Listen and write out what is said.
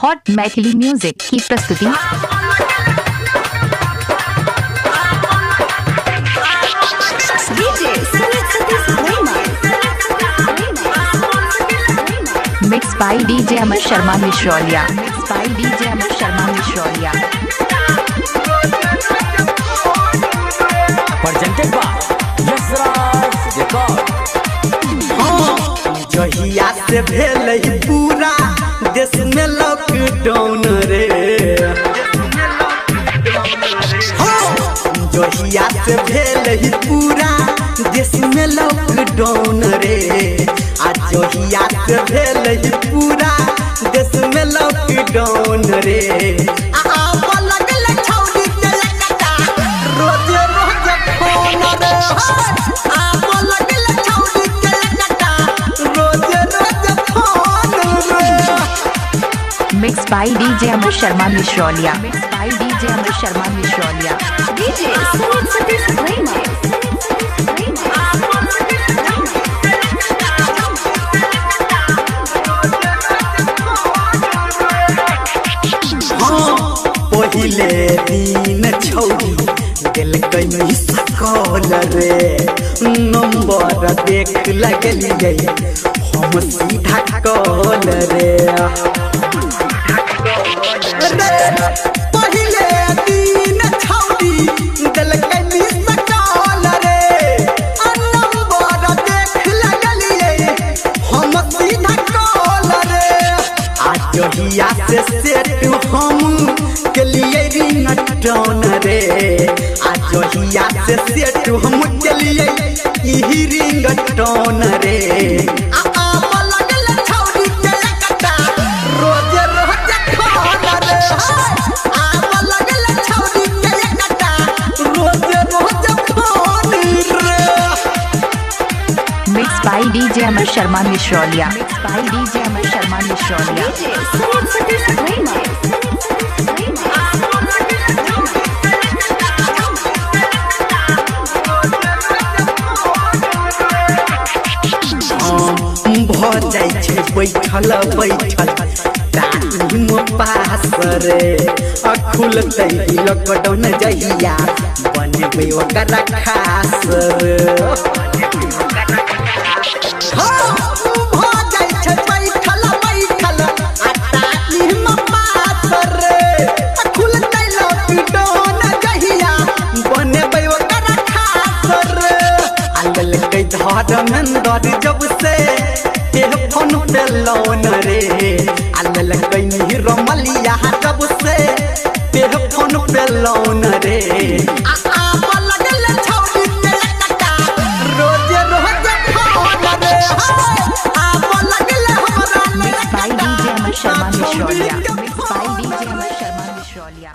Hot Maithili music की प्रस्तुति। Mix by DJ Amar Sharma Mishrauliya. Mix by DJ Amar Sharma Mishrauliya. Presented by Yashraj record. जहिया से भेलै पूरा देश में लॉकडाउन रे, जहिया से भेलै पूरा देश में लॉकडाउन रे, आ जहिया से भेलै पूरा देश में लॉकडाउन रे, आब लगल छौरी के लकटा रोज रोज फोन रे, आब लगल छौरी के लकटा रोज रोज फोन रे। Mix by DJ Amar Sharma Mishrauliya. Mix by DJ Amar Sharma Mishrauliya. पहिले दिन छौरी दिलकै मिस कॉल रे, नंबर देख लगलियै हम सीधा कॉल रे, पहिले दिन छौरी दिलकै मिस कॉल रे, नंबर देख लगलियै हम सीधा कॉल रे, आ जहिया से सेट हम केलिए रिंगटोन रे, आ जहिया से सेट हम केलिए ई रिंगटोन रे, आब लगल छौरी के लकटा रोज रोज फोन रे, आब लगल छौरी के लकटा रोज रोज फोन रे। Mix by DJ Amar Sharma Mishrauliya. Mix by DJ Amar Sharma Mishrauliya. भ जाइ छै बैठल बैठल टाइम पास रे, खुलतै लॉकडाउन जहिया बनबै ओकरा खास रे, भ जाइ छै बैठल बैठल टाइम पास रे, खुलतै लॉकडाउन जहिया बनबै ओकरा खास रे, आलल कै धर्मेंद्र जब से फोन पे लोन रे, आलल कहीं रमलिया जब से फोन पे लोन रे, आब लगल छौरी के लकटा रोज रोज फोन रे, आब लगल हमरा mix by DJ Amar Sharma Mishrauliya. Mix by DJ Amar Sharma Mishrauliya.